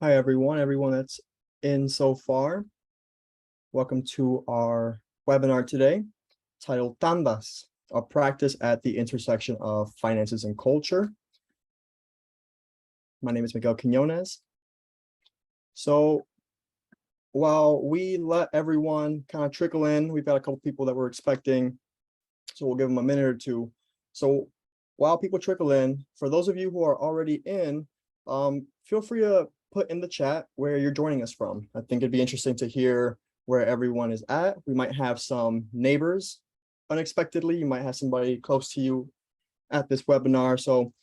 Hi, everyone that's in so far. Welcome to our webinar today titled Tandas, a practice at the intersection of finances and culture. My name is Miguel Quiñones. So while we let everyone kind of trickle in, we've got a couple people that we're expecting, so we'll give them a minute or two. So while people trickle in, for those of you who are already in, feel free to put in the chat where you're joining us from. I think it'd be interesting to hear where everyone is at. We might have some neighbors unexpectedly. You might have somebody close to you at this webinar. So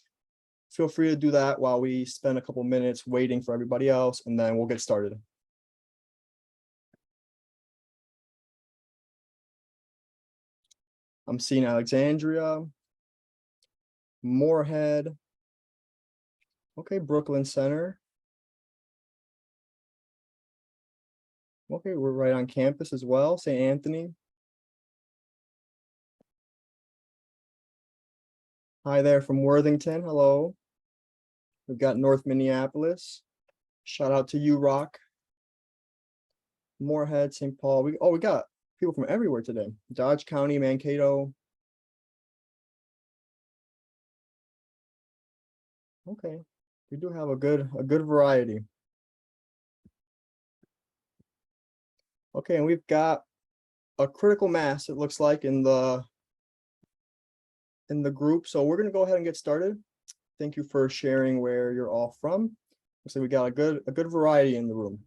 feel free to do that while we spend a couple minutes waiting for everybody else, and then we'll get started. I'm seeing Alexandria, Moorhead, okay, Brooklyn Center. Okay, we're right on campus as well, St. Anthony. Hi there from Worthington, hello. We've got North Minneapolis. Shout out to you, Rock. Moorhead, St. Paul. We got people from everywhere today. Dodge County, Mankato. Okay, we do have a good variety. Okay, and we've got a critical mass, it looks like, in the group. So we're gonna go ahead and get started. Thank you for sharing where you're all from. So we got a good variety in the room.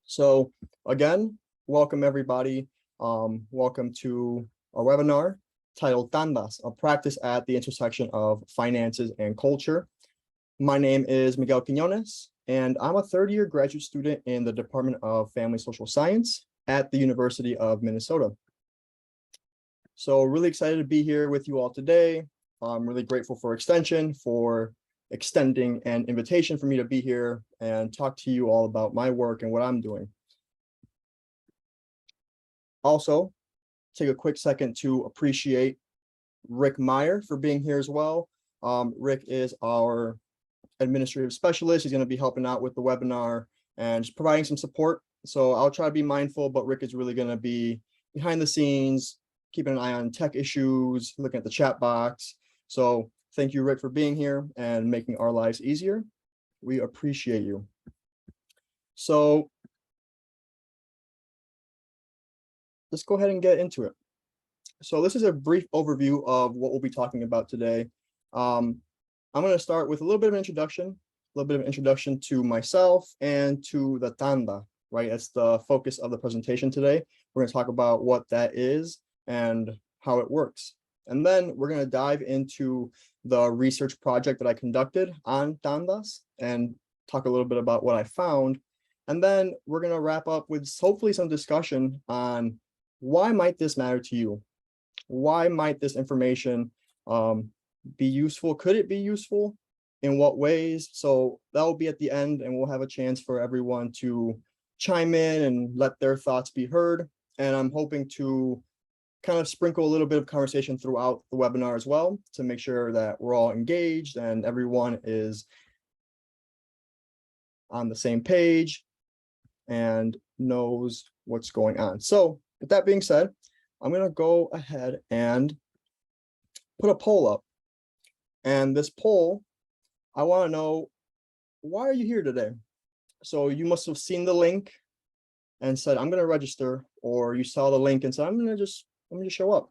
So again, welcome everybody. Welcome to our webinar titled Tandas, a practice at the intersection of finances and culture. My name is Miguel Quiñones, and I'm a third-year graduate student in the Department of Family Social Science at the University of Minnesota. So really excited to be here with you all today. I'm really grateful for Extension for extending an invitation for me to be here and talk to you all about my work and what I'm doing. Also, take a quick second to appreciate Rick Meyer for being here as well. Rick is our administrative specialist. He's going to be helping out with the webinar and just providing some support. So I'll try to be mindful, but Rick is really going to be behind the scenes, keeping an eye on tech issues, looking at the chat box. So thank you, Rick, for being here and making our lives easier. We appreciate you. So let's go ahead and get into it. So this is a brief overview of what we'll be talking about today. I'm going to start with a little bit of an introduction to myself and to the tanda, right? That's the focus of the presentation today. We're going to talk about what that is and how it works. And then we're going to dive into the research project that I conducted on tandas and talk a little bit about what I found. And then we're going to wrap up with hopefully some discussion on why might this matter to you? Why might this information be useful? Could it be useful? In what ways? So that will be at the end, and we'll have a chance for everyone to chime in and let their thoughts be heard. And I'm hoping to kind of sprinkle a little bit of conversation throughout the webinar as well to make sure that we're all engaged and everyone is on the same page and knows what's going on. So with that being said, I'm going to go ahead and put a poll up. And this poll, I want to know, why are you here today? So you must have seen the link and said, I'm going to register, or you saw the link and said, I'm going to just show up.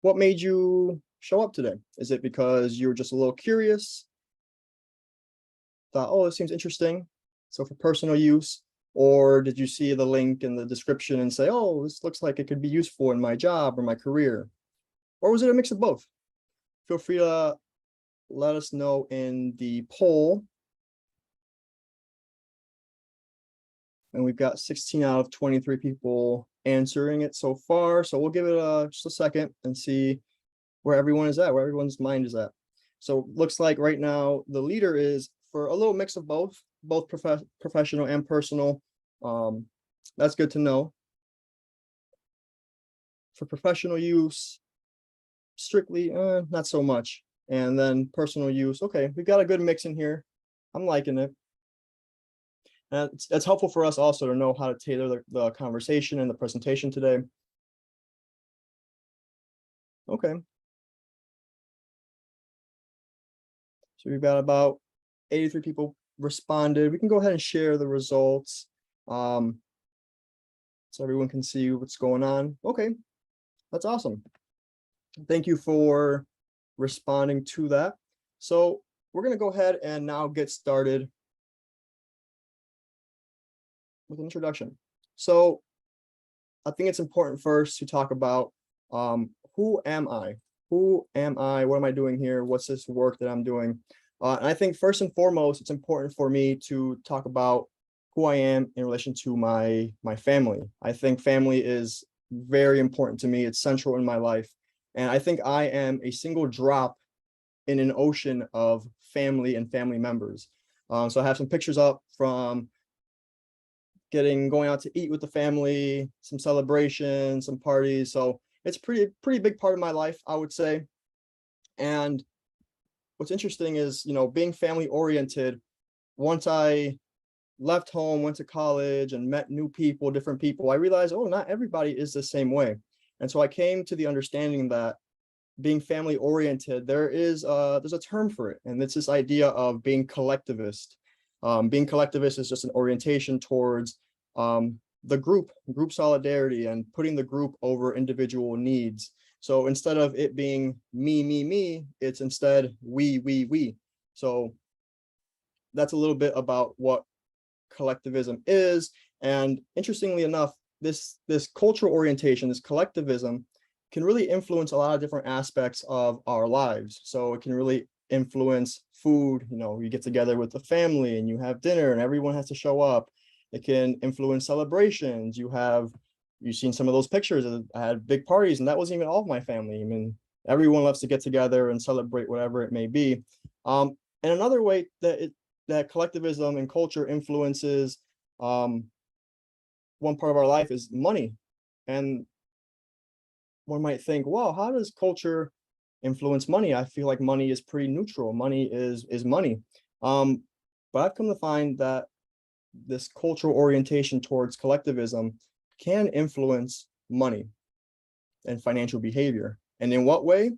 What made you show up today? Is it because you were just a little curious? Thought, oh, it seems interesting. So for personal use, or did you see the link in the description and say, oh, this looks like it could be useful in my job or my career? Or was it a mix of both? Feel free to let us know in the poll. And we've got 16 out of 23 people answering it so far. So we'll give it just a second and see where everyone is at, where everyone's mind is at. So looks like right now the leader is for a little mix of both professional and personal. That's good to know. For professional use, strictly, not so much. And then personal use, okay, we've got a good mix in here. I'm liking it. And it's helpful for us also to know how to tailor the conversation and the presentation today. Okay. So we've got about 83 people responded. We can go ahead and share the results, so everyone can see what's going on. Okay, that's awesome. Thank you for responding to that. So we're going to go ahead and now get started with an introduction. So I think it's important first to talk about who am I? Who am I? What am I doing here? What's this work that I'm doing? And I think first and foremost, it's important for me to talk about who I am in relation to my family. I think family is very important to me. It's central in my life. And I think I am a single drop in an ocean of family and family members. So I have some pictures up from going out to eat with the family, some celebrations, some parties. So it's pretty big part of my life, I would say. And what's interesting is, being family oriented, once I left home, went to college and met new people, different people, I realized, oh, not everybody is the same way. And so I came to the understanding that being family oriented, there's a term for it. And it's this idea of being collectivist. Being collectivist is just an orientation towards the group solidarity and putting the group over individual needs. So instead of it being me, it's instead we. So that's a little bit about what collectivism is. And interestingly enough, this cultural orientation, this collectivism, can really influence a lot of different aspects of our lives. So it can really influence food. You get together with the family and you have dinner and everyone has to show up. It can influence celebrations. You've seen some of those pictures. I had big parties and that wasn't even all of my family. I mean, everyone loves to get together and celebrate whatever it may be. And another way that collectivism and culture influences one part of our life is money. And one might think, well, how does culture influence money? I feel like money is pretty neutral. Money is money. But I've come to find that this cultural orientation towards collectivism can influence money and financial behavior. And in what way?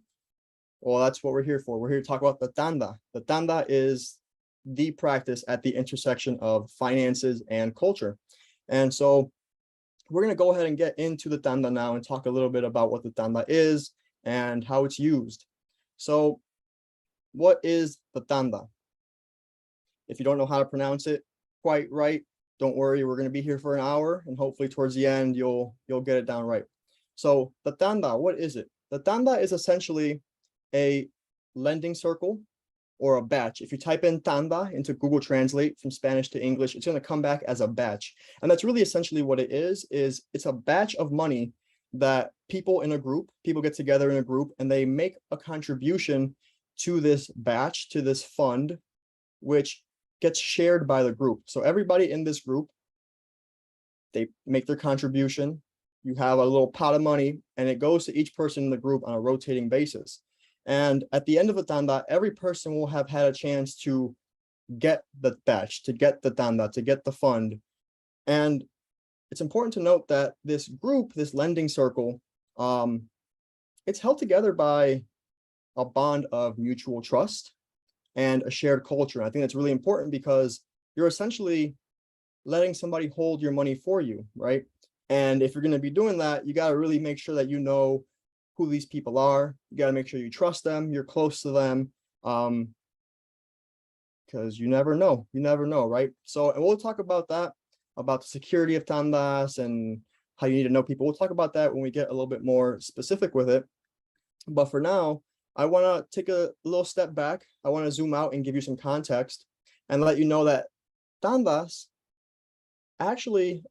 Well, that's what we're here for. We're here to talk about the tanda. The tanda is the practice at the intersection of finances and culture. And so we're going to go ahead and get into the tanda now and talk a little bit about what the tanda is and how it's used. So what is the tanda? If you don't know how to pronounce it quite right, don't worry, we're going to be here for an hour and hopefully towards the end you'll get it down right. So the tanda, what is it? The tanda is essentially a lending circle or a batch. If you type in tanda into Google Translate from Spanish to English, it's going to come back as a batch. And that's really essentially what it is it's a batch of money that people get together in a group and they make a contribution to this batch, to this fund, which gets shared by the group. So everybody in this group, they make their contribution. You have a little pot of money and it goes to each person in the group on a rotating basis. And at the end of the tanda, every person will have had a chance to get the batch, to get the tanda, to get the fund. And it's important to note that this group, this lending circle, it's held together by a bond of mutual trust and a shared culture. And I think that's really important because you're essentially letting somebody hold your money for you, right? And if you're going to be doing that, you got to really make sure that you know who these people are. You got to make sure you trust them, you're close to them, because you never know, right? So, and we'll talk about that, about the security of tandas and how you need to know people. We'll talk about that when we get a little bit more specific with it. But for now, I want to take a little step back. I want to zoom out and give you some context and let you know that tandas actually,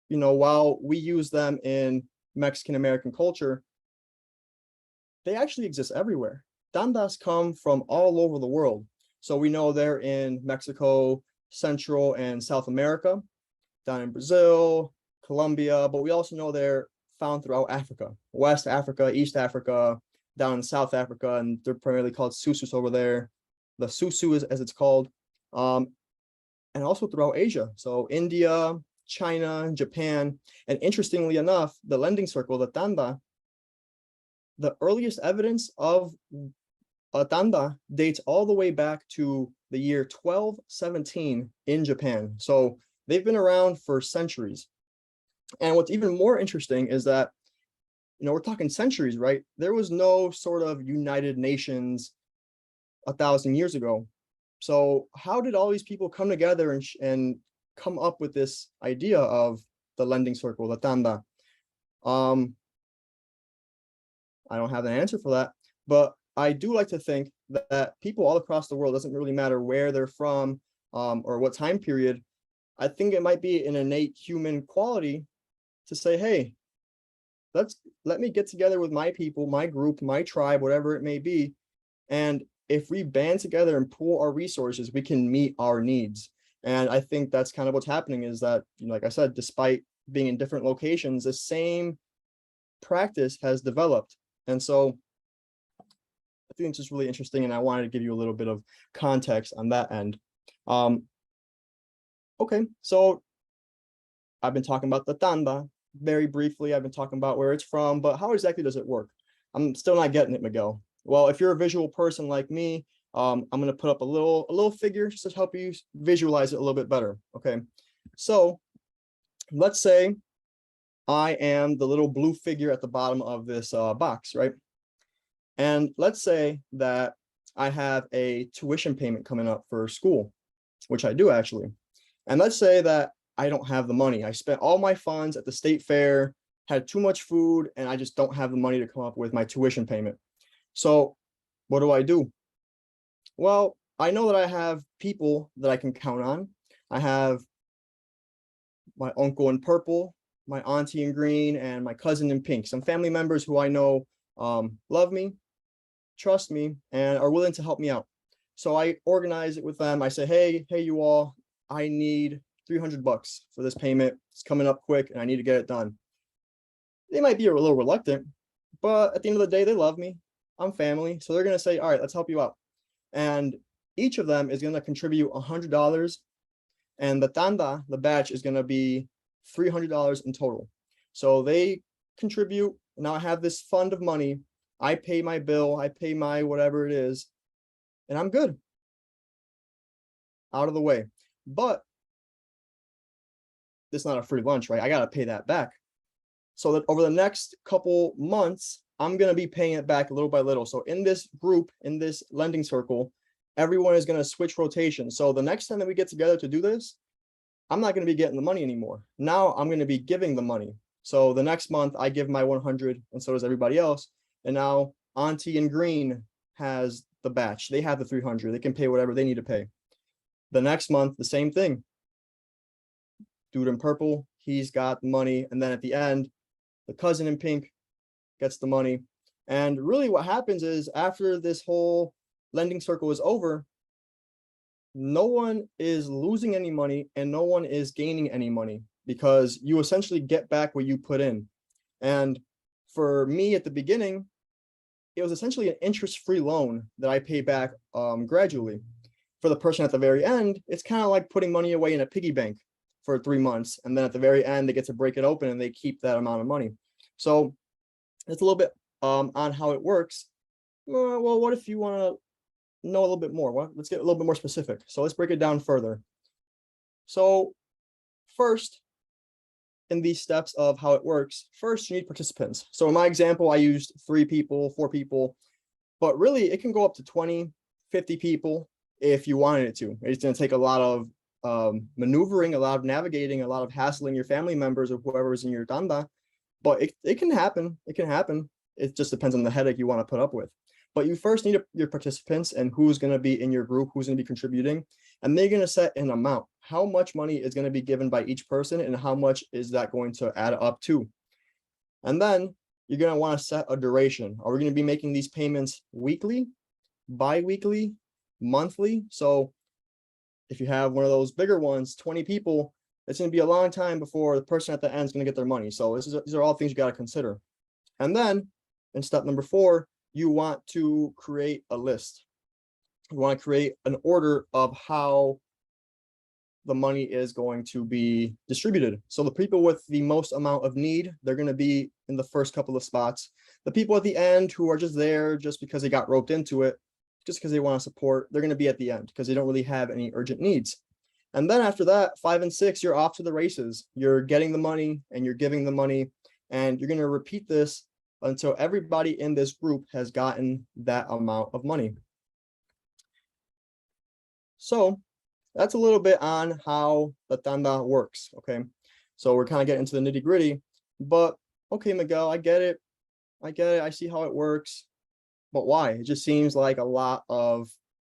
while we use them in Mexican American culture, they actually exist everywhere. Tandas come from all over the world. So we know they're in Mexico, Central and South America, down in Brazil, Colombia, but we also know they're found throughout Africa, West Africa, East Africa, down in South Africa, and they're primarily called susus over there. The susu is as it's called. And and also throughout Asia. So India, China, Japan, and interestingly enough, the lending circle, the tanda, the earliest evidence of a tanda dates all the way back to the year 1217 in Japan. So they've been around for centuries. And what's even more interesting is that, we're talking centuries, right? There was no sort of United Nations 1,000 years ago. So how did all these people come together and come up with this idea of the lending circle, the tanda? I don't have an answer for that, but I do like to think that people all across the world, doesn't really matter where they're from or what time period. I think it might be an innate human quality to say, hey, let me get together with my people, my group, my tribe, whatever it may be. And if we band together and pool our resources, we can meet our needs. And I think that's kind of what's happening, is that, like I said, despite being in different locations, the same practice has developed. And so I think it's just really interesting, and I wanted to give you a little bit of context on that end. Okay, so I've been talking about the tanda very briefly. I've been talking about where it's from, but how exactly does it work? I'm still not getting it, Miguel. Well, if you're a visual person like me, I'm going to put up a little figure just to help you visualize it a little bit better. Okay, so let's say I am the little blue figure at the bottom of this box, right? And let's say that I have a tuition payment coming up for school, which I do actually. And let's say that I don't have the money. I spent all my funds at the state fair, had too much food, and I just don't have the money to come up with my tuition payment. So what do? Well, I know that I have people that I can count on. I have my uncle in purple, my auntie in green, and my cousin in pink. Some family members who I know love me, trust me, and are willing to help me out. So I organize it with them. I say, hey, you all, I need $300 for this payment. It's coming up quick and I need to get it done. They might be a little reluctant, but at the end of the day, they love me. I'm family. So they're going to say, all right, let's help you out. And each of them is going to contribute $100. And the tanda, the batch, is going to be $300 in total. So they contribute. Now I have this fund of money. I pay my bill. I pay my whatever it is. And I'm good. Out of the way. But it's not a free lunch, right? I got to pay that back. So that over the next couple months, I'm going to be paying it back little by little. So in this group, in this lending circle, everyone is going to switch rotation. So the next time that we get together to do this, I'm not going to be getting the money anymore. Now I'm going to be giving the money. So the next month I give my 100 and so does everybody else. And now Auntie in green has the batch. They have the 300. They can pay whatever they need to pay. The next month, the same thing. Dude in purple, he's got money. And then at the end, the cousin in pink gets the money. And really what happens is after this whole lending circle is over, no one is losing any money and no one is gaining any money, because you essentially get back what you put in. And for me at the beginning, it was essentially an interest-free loan that I pay back gradually. For the person at the very end, it's kind of like putting money away in a piggy bank for 3 months. And then at the very end, they get to break it open and they keep that amount of money. So it's a little bit on how it works. Well, what if you want to know a little bit more? Well, let's get a little bit more specific. So let's break it down further. So first, in these steps of how it works, first you need participants. So in my example, I used 3 people, 4 people, but really it can go up to 20, 50 people if you wanted it to. It's going to take a lot of maneuvering, a lot of navigating, a lot of hassling your family members or whoever's in your tanda, but it can happen. It can happen. It just depends on the headache you want to put up with. But you first need your participants and who's going to be in your group, who's going to be contributing, and they're going to set an amount. How much money is going to be given by each person and how much is that going to add up to? And then you're going to want to set a duration. Are we going to be making these payments weekly, bi-weekly, monthly? So if you have one of those bigger ones, 20 people, it's going to be a long time before the person at the end is going to get their money. So these are all things you got to consider. And then in step number 4, you want to create a list. You want to create an order of how the money is going to be distributed. So the people with the most amount of need, they're going to be in the first couple of spots. The people at the end who are just there just because they got roped into it, just because they want to support, they're going to be at the end because they don't really have any urgent needs. And then after that, 5 and 6, you're off to the races. You're getting the money and you're giving the money, and you're going to repeat this until everybody in this group has gotten that amount of money. So that's a little bit on how the tanda works, okay? So we're kind of getting into the nitty gritty, but okay, Miguel, I get it. I see how it works, but why? It just seems like a lot of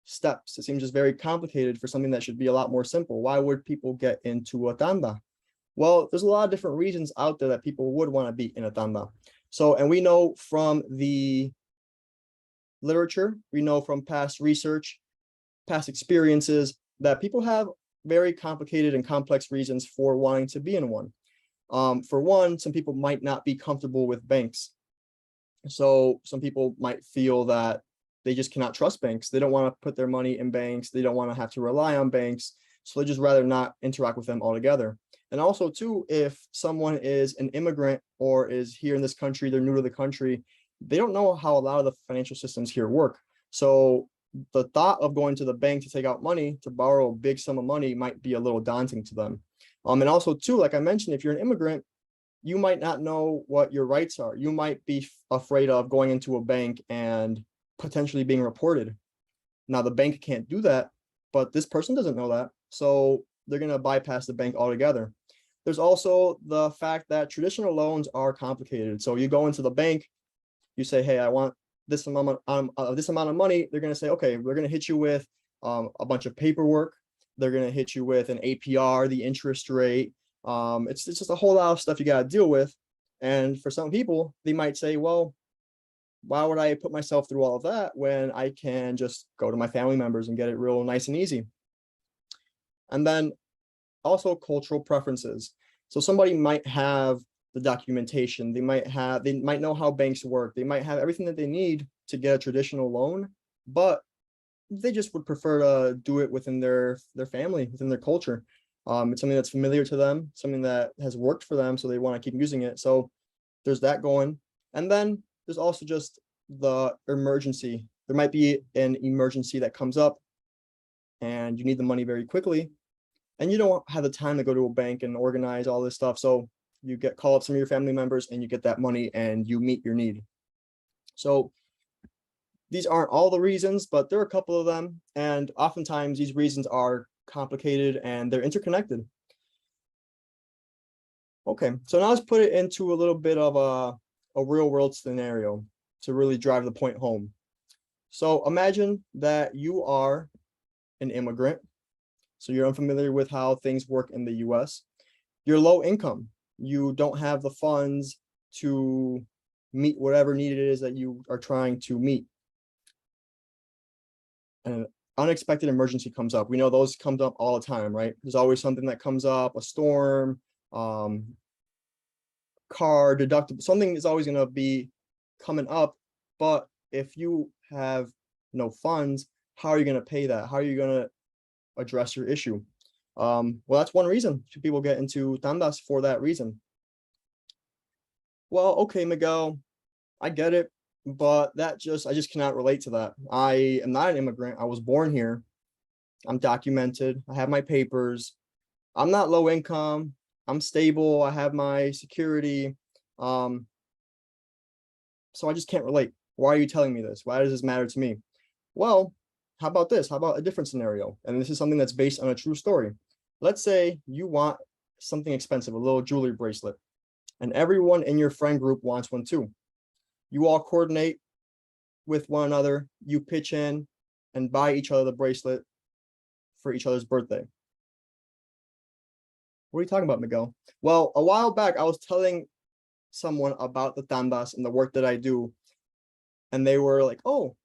steps. It seems just very complicated for something that should be a lot more simple. Why would people get into a tanda? Well, there's a lot of different reasons out there that people would want to be in a tanda. So, and we know from the literature, we know from past research, past experiences, that people have very complicated and complex reasons for wanting to be in one. For one, some people might not be comfortable with banks. So some people might feel that they just cannot trust banks. They don't want to put their money in banks. They don't want to have to rely on banks. So they just rather not interact with them altogether. And also too, if someone is an immigrant or is here in this country, they're new to the country, they don't know how a lot of the financial systems here work. So the thought of going to the bank to take out money, to borrow a big sum of money, might be a little daunting to them. And also too, like I mentioned, if you're an immigrant, you might not know what your rights are. You might be afraid of going into a bank and potentially being reported. Now the bank can't do that, but this person doesn't know that. So they're going to bypass the bank altogether. There's also the fact that traditional loans are complicated. So you go into the bank, you say, hey, I want this amount of money. They're going to say, okay, we're going to hit you with a bunch of paperwork. They're going to hit you with an APR, the interest rate. It's just a whole lot of stuff you got to deal with. And for some people, they might say, well, why would I put myself through all of that when I can just go to my family members and get it real nice and easy? And then also cultural preferences. So somebody might have the documentation, they might know how banks work, they might have everything that they need to get a traditional loan, but they just would prefer to do it within their family, within their culture. It's something that's familiar to them, something that has worked for them, so they want to keep using it. So there's that going. And then there's also just the emergency. There might be an emergency that comes up and you need the money very quickly, and you don't have the time to go to a bank and organize all this stuff. So you call up some of your family members and you get that money and you meet your need. So these aren't all the reasons, but there are a couple of them. And oftentimes these reasons are complicated and they're interconnected. Okay, so now let's put it into a little bit of a real world scenario to really drive the point home. So imagine that you are an immigrant. So you're unfamiliar with how things work in the US. You're low income. You don't have the funds to meet whatever need it is that you are trying to meet. An unexpected emergency comes up. We know those come up all the time, right? There's always something that comes up, a storm, car deductible, something is always going to be coming up. But if you have no funds, how are you going to pay that? How are you going to address your issue? Well, that's one reason people get into tandas, for that reason. Well, okay, Miguel, I get it, but I just cannot relate to that. I am not an immigrant. I was born here. I'm documented. I have my papers. I'm not low income. I'm stable. I have my security. So I just can't relate. Why are you telling me this? Why does this matter to me? Well, how about this? How about a different scenario? And this is something that's based on a true story. Let's say you want something expensive, a little jewelry bracelet, and everyone in your friend group wants one too. You all coordinate with one another, you pitch in and buy each other the bracelet for each other's birthday. What are you talking about, Miguel? Well, a while back, I was telling someone about the tandas and the work that I do, and they were like, oh,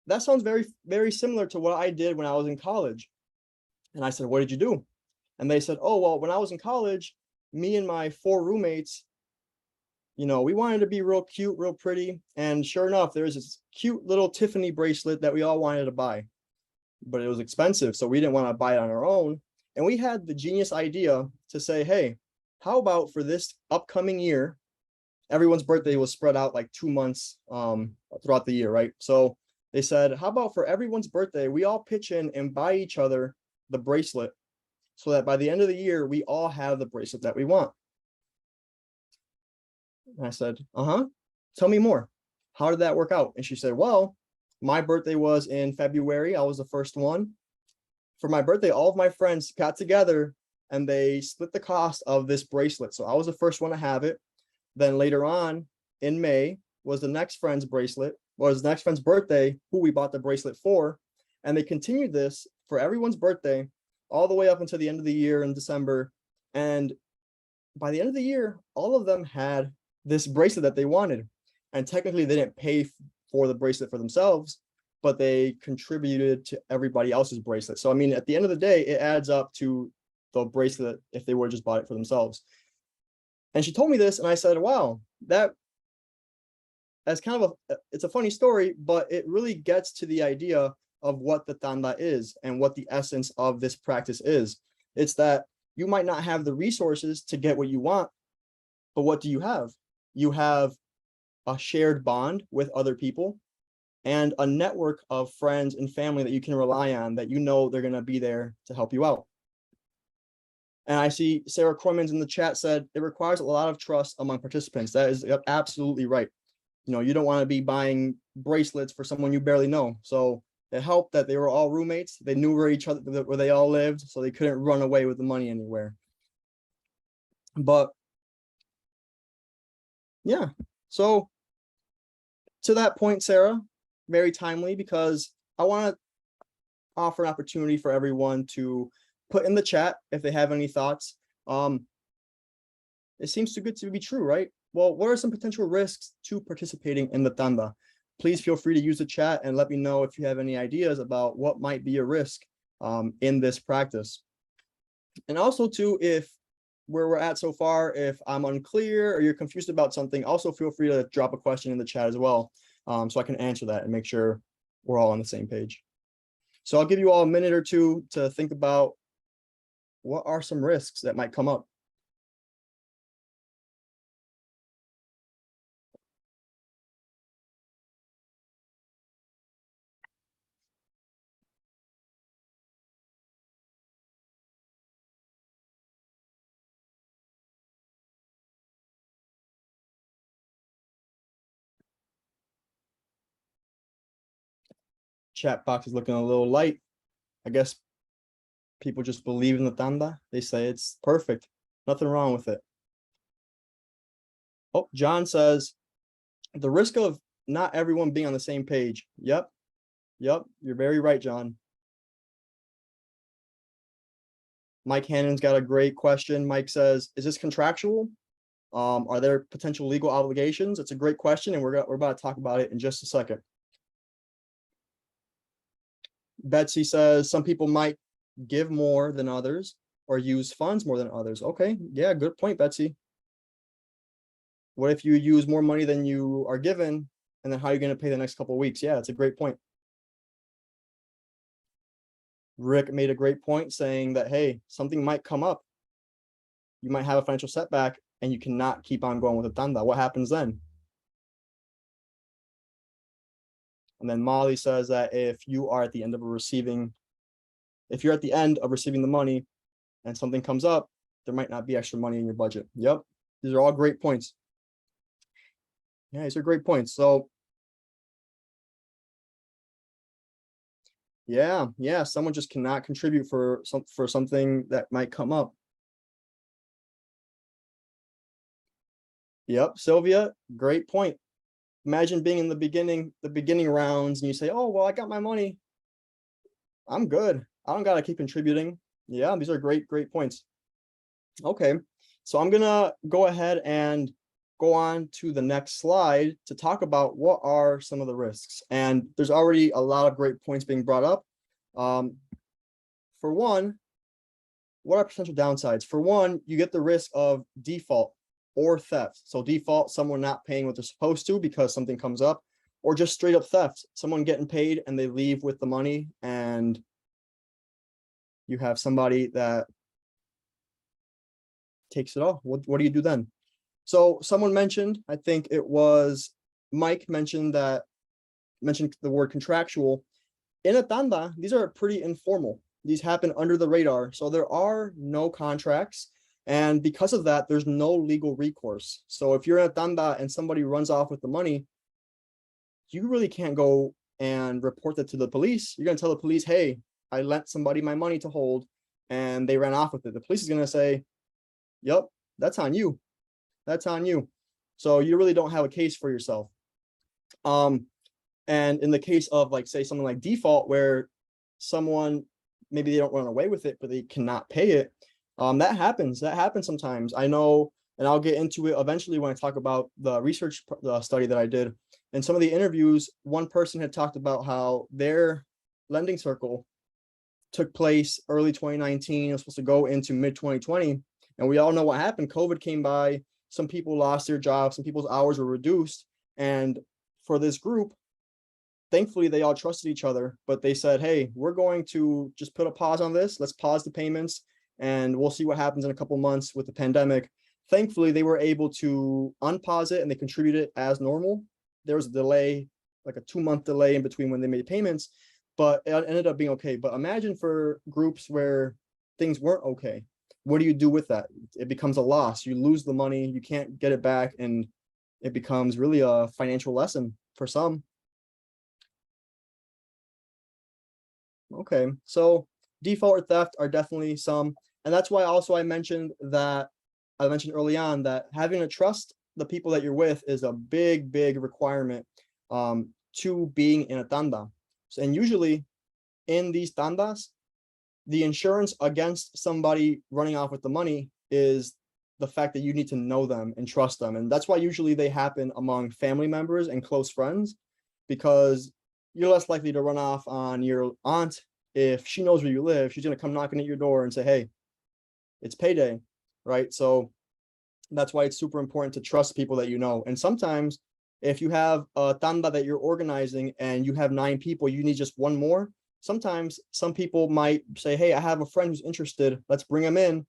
that sounds very, very similar to what I did when I was in college. And I said, what did you do? And they said, oh, well, when I was in college, me and my 4 roommates, we wanted to be real cute, real pretty. And sure enough, there's this cute little Tiffany bracelet that we all wanted to buy, but it was expensive. So we didn't want to buy it on our own. And we had the genius idea to say, hey, how about for this upcoming year, everyone's birthday was spread out like 2 months throughout the year, right? So they said, how about for everyone's birthday, we all pitch in and buy each other the bracelet so that by the end of the year, we all have the bracelet that we want. And I said, tell me more. How did that work out? And she said, well, my birthday was in February. I was the first one. For my birthday, all of my friends got together and they split the cost of this bracelet. So I was the first one to have it. Then later on in May was the next friend's bracelet, was the next friend's birthday, who we bought the bracelet for. And they continued this for everyone's birthday all the way up until the end of the year in December. And by the end of the year, all of them had this bracelet that they wanted. And technically they didn't pay for the bracelet for themselves, but they contributed to everybody else's bracelet. So, I mean, at the end of the day, it adds up to the bracelet if they would have just bought it for themselves. And she told me this, and I said, wow, that's kind of it's a funny story, but it really gets to the idea of what the tanda is and what the essence of this practice is. It's that you might not have the resources to get what you want, but what do you have? You have a shared bond with other people and a network of friends and family that you can rely on, that you know they're going to be there to help you out. And I see Sarah Croymans in the chat said, it requires a lot of trust among participants. That is absolutely right. You know, you don't want to be buying bracelets for someone you barely know. So it helped that they were all roommates. They knew where each other, where they all lived, so they couldn't run away with the money anywhere. But yeah, so to that point, Sarah, very timely, because I want to offer an opportunity for everyone to put in the chat if they have any thoughts. It seems too good to be true, right? Well, what are some potential risks to participating in the tanda? Please feel free to use the chat and let me know if you have any ideas about what might be a risk in this practice. And also too, if where we're at so far, if I'm unclear or you're confused about something, also feel free to drop a question in the chat as well, so I can answer that and make sure we're all on the same page. So I'll give you all a minute or two to think about what are some risks that might come up. Chat box is looking a little light. I guess people just believe in the tanda. They say it's perfect. Nothing wrong with it. Oh, John says, the risk of not everyone being on the same page. Yep. You're very right, John. Mike Hannon's got a great question. Mike says, is this contractual? Are there potential legal obligations? It's a great question, and we're about to talk about it in just a second. Betsy says, some people might give more than others or use funds more than others. Okay, yeah, good point, Betsy. What if you use more money than you are given, and then how are you going to pay the next couple of weeks? Yeah, it's a great point. Rick made a great point saying that, hey, something might come up. You might have a financial setback and you cannot keep on going with the tanda. What happens then? And then Molly says that if you're at the end of receiving the money and something comes up, there might not be extra money in your budget. Yep. These are all great points. Yeah, these are great points. So yeah, someone just cannot contribute for something that might come up. Yep, Sylvia, great point. Imagine being in the beginning rounds, and you say, oh, well, I got my money. I'm good. I don't got to keep contributing. Yeah, these are great points. Okay, so I'm gonna go ahead and go on to the next slide to talk about what are some of the risks. And there's already a lot of great points being brought up. For one, what are potential downsides? For one, you get the risk of default or theft. So default, someone not paying what they're supposed to because something comes up, or just straight up theft, someone getting paid and they leave with the money and You have somebody that takes it all. What do you do then? So someone mentioned, I think it was Mike mentioned the word contractual. In a tanda, these are pretty informal. These happen under the radar. So there are no contracts. And because of that, there's no legal recourse. So if you're in a tanda and somebody runs off with the money, you really can't go and report that to the police. You're going to tell the police, hey, I lent somebody my money to hold and they ran off with it. The police is going to say, yep, that's on you. That's on you. So you really don't have a case for yourself. And in the case of like, say, something like default, where someone, maybe they don't run away with it, but they cannot pay it. That happens. That happens sometimes. I know, and I'll get into it eventually when I talk about the research study that I did. In some of the interviews, one person had talked about how their lending circle took place early 2019. It was supposed to go into mid 2020. And we all know what happened. COVID came by. Some people lost their jobs. Some people's hours were reduced. And for this group, thankfully, they all trusted each other, but they said, hey, we're going to just put a pause on this. Let's pause the payments and we'll see what happens in a couple months with the pandemic. Thankfully, they were able to unpause it and they contributed as normal. There was a delay, like a 2-month delay in between when they made payments, but it ended up being okay. But imagine for groups where things weren't okay. What do you do with that? It becomes a loss. You lose the money, you can't get it back, and it becomes really a financial lesson for some. Okay, so default or theft are definitely some, and that's why also I mentioned early on that having to trust the people that you're with is a big requirement to being in a tanda. So, and usually in these tandas, the insurance against somebody running off with the money is the fact that you need to know them and trust them, and that's why usually they happen among family members and close friends, because you're less likely to run off on your aunt. If she knows where you live, she's going to come knocking at your door and say, hey, it's payday, right? So that's why it's super important to trust people that you know. And sometimes if you have a tanda that you're organizing and you have 9 people, you need just one more. Sometimes some people might say, hey, I have a friend who's interested, let's bring him in.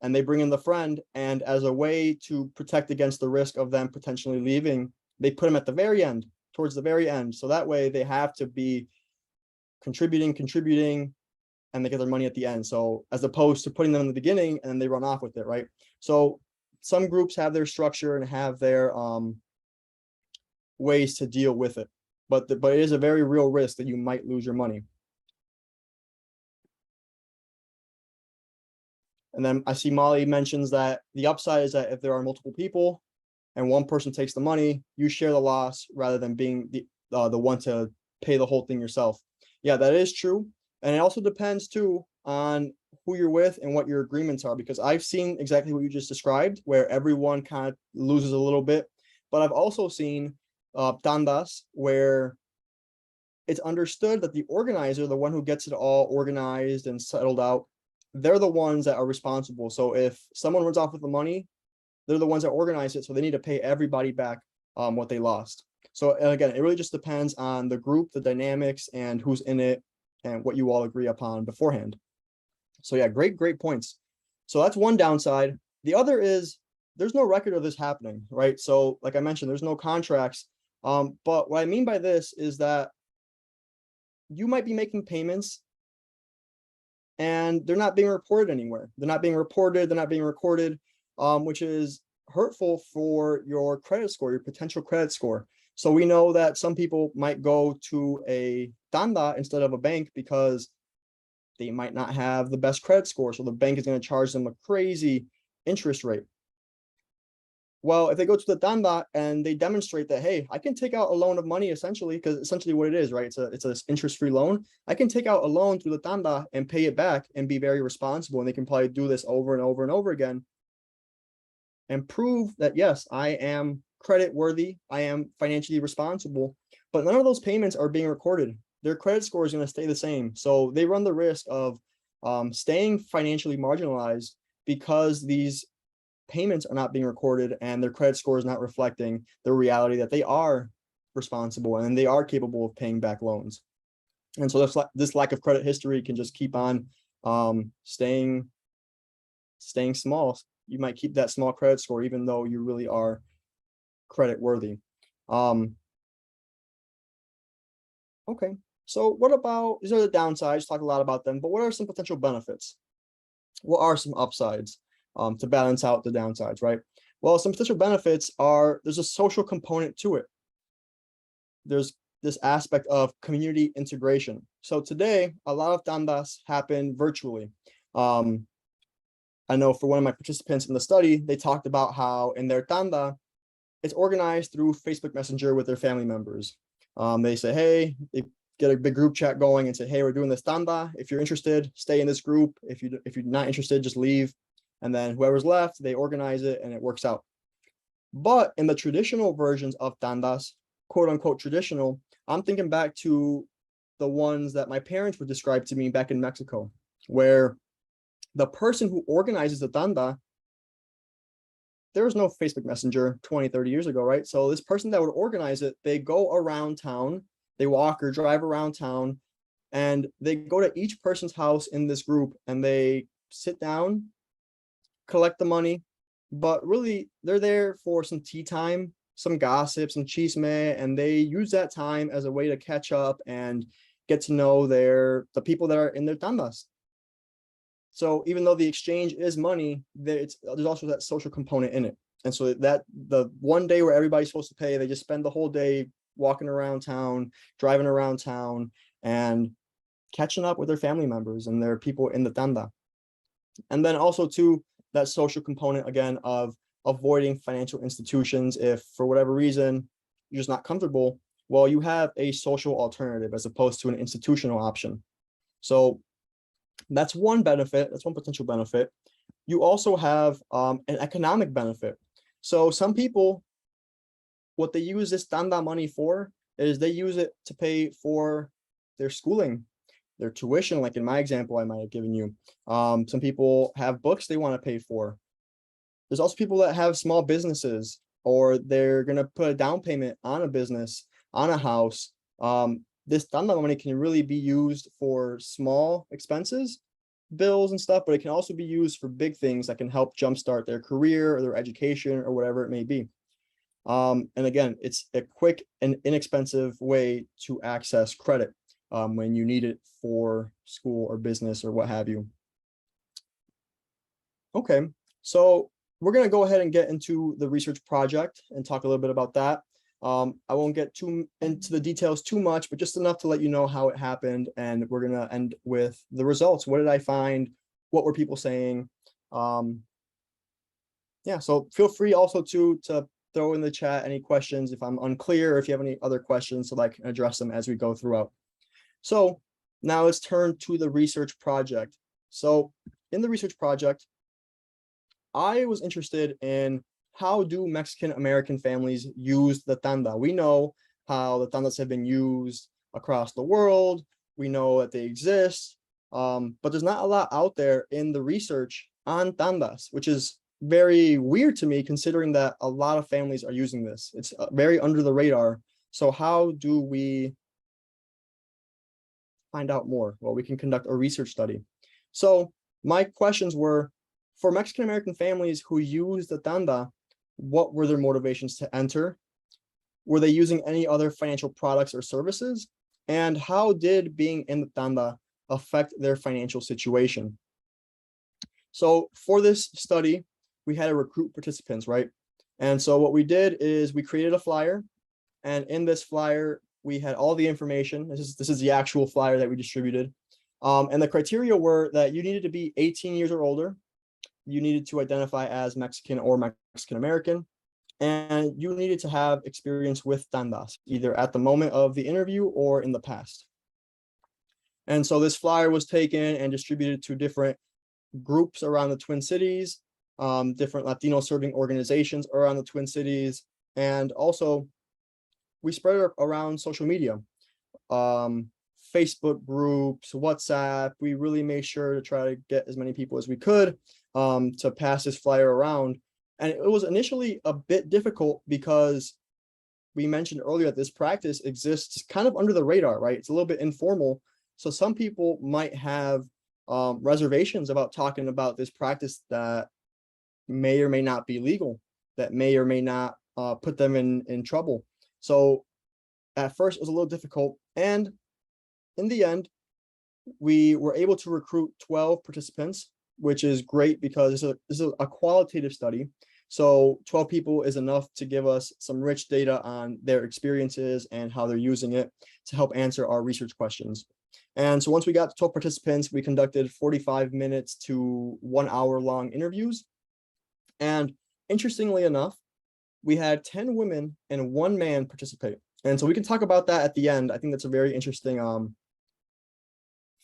And they bring in the friend. And as a way to protect against the risk of them potentially leaving, they put him at the very end, towards the very end. So that way they have to be contributing, and they get their money at the end. So as opposed to putting them in the beginning and then they run off with it, right? So some groups have their structure and have their ways to deal with it. But it is a very real risk that you might lose your money. And then I see Molly mentions that the upside is that if there are multiple people and one person takes the money, you share the loss rather than being the one to pay the whole thing yourself. Yeah, that is true. And it also depends too on who you're with and what your agreements are, because I've seen exactly what you just described, where everyone kind of loses a little bit. But I've also seen tandas where it's understood that the organizer, the one who gets it all organized and settled out, they're the ones that are responsible. So if someone runs off with the money, they're the ones that organize it. So they need to pay everybody back what they lost. So again, it really just depends on the group, the dynamics, and who's in it, and what you all agree upon beforehand. So yeah, great points. So that's one downside. The other is there's no record of this happening, right? So like I mentioned, there's no contracts. But what I mean by this is that you might be making payments and they're not being reported anywhere. They're not being reported, they're not being recorded, which is hurtful for your credit score, your potential credit score. So we know that some people might go to a tanda instead of a bank because they might not have the best credit score. So the bank is going to charge them a crazy interest rate. Well, if they go to the tanda and they demonstrate that, hey, I can take out a loan of money essentially, because essentially what it is, right? It's an interest-free loan. I can take out a loan through the tanda and pay it back and be very responsible. And they can probably do this over and over and over again and prove that, yes, I am credit worthy, I am financially responsible, but none of those payments are being recorded. Their credit score is going to stay the same. So they run the risk of staying financially marginalized because these payments are not being recorded and their credit score is not reflecting the reality that they are responsible and they are capable of paying back loans. And so this lack of credit history can just keep on staying small. You might keep that small credit score even though you really are credit worthy. Okay, so what about, these are the downsides, talk a lot about them, but what are some potential benefits? What are some upsides to balance out the downsides, right? Well, some potential benefits are, there's a social component to it. There's this aspect of community integration. So today, a lot of tandas happen virtually. I know for one of my participants in the study, they talked about how in their tanda, it's organized through Facebook Messenger with their family members. They say, hey, they get a big group chat going and say, hey, we're doing this tanda. If you're interested, stay in this group. If you're not interested, just leave. And then whoever's left, they organize it and it works out. But in the traditional versions of tandas, quote unquote traditional, I'm thinking back to the ones that my parents would describe to me back in Mexico, where the person who organizes the tanda, there was no Facebook Messenger 20, 30 years ago, right? So this person that would organize it, they go around town, they walk or drive around town, and they go to each person's house in this group and they sit down, collect the money, but really they're there for some tea time, some gossip, some chisme, and they use that time as a way to catch up and get to know the people that are in their tandas. So even though the exchange is money, there's also that social component in it. And so that the one day where everybody's supposed to pay, they just spend the whole day walking around town, driving around town, and catching up with their family members and their people in the tanda. And then also too, that social component again of avoiding financial institutions. If for whatever reason you're just not comfortable, well, you have a social alternative as opposed to an institutional option. So that's one benefit. That's one potential benefit. You also have an economic benefit. So some people, what they use this tanda money for is they use it to pay for their schooling, their tuition, like in my example I might have given you. Some people have books they want to pay for. There's also people that have small businesses, or they're going to put a down payment on a business, on a house. This tanda money can really be used for small expenses, bills and stuff, but it can also be used for big things that can help jumpstart their career or their education or whatever it may be. And again, it's a quick and inexpensive way to access credit when you need it for school or business or what have you. Okay, so we're going to go ahead and get into the research project and talk a little bit about that. I won't get too into the details too much, but just enough to let you know how it happened. And we're going to end with the results. What did I find? What were people saying? Yeah, so feel free also to throw in the chat any questions if I'm unclear, or if you have any other questions so that I can address them as we go throughout. So now let's turn to the research project. So in the research project, I was interested in how do Mexican American families use the tanda. We know how the tandas have been used across the world. We know that they exist, but there's not a lot out there in the research on tandas, which is very weird to me considering that a lot of families are using this. It's very under the radar. So how do we find out more? Well, we can conduct a research study. So my questions were, for Mexican American families who use the tanda, what were their motivations to enter? Were they using any other financial products or services? And how did being in the tanda affect their financial situation? So for this study, we had to recruit participants, right? And so what we did is we created a flyer, and in this flyer, we had all the information. This is the actual flyer that we distributed. And the criteria were that you needed to be 18 years or older. You needed to identify as Mexican or Mexican American, and you needed to have experience with tandas, either at the moment of the interview or in the past. And so this flyer was taken and distributed to different groups around the Twin Cities, different Latino serving organizations around the Twin Cities, and also we spread it around social media, Facebook groups, WhatsApp. We really made sure to try to get as many people as we could to pass this flyer around. And it was initially a bit difficult because we mentioned earlier that this practice exists kind of under the radar, right? It's a little bit informal. So some people might have reservations about talking about this practice that may or may not be legal, that may or may not put them in trouble. So at first it was a little difficult, and in the end, we were able to recruit 12 participants, which is great because this is a qualitative study. So 12 people is enough to give us some rich data on their experiences and how they're using it to help answer our research questions. And so once we got to 12 participants, we conducted 45 minutes to 1 hour long interviews. And interestingly enough, we had 10 women and 1 man participate. And so we can talk about that at the end. I think that's a very interesting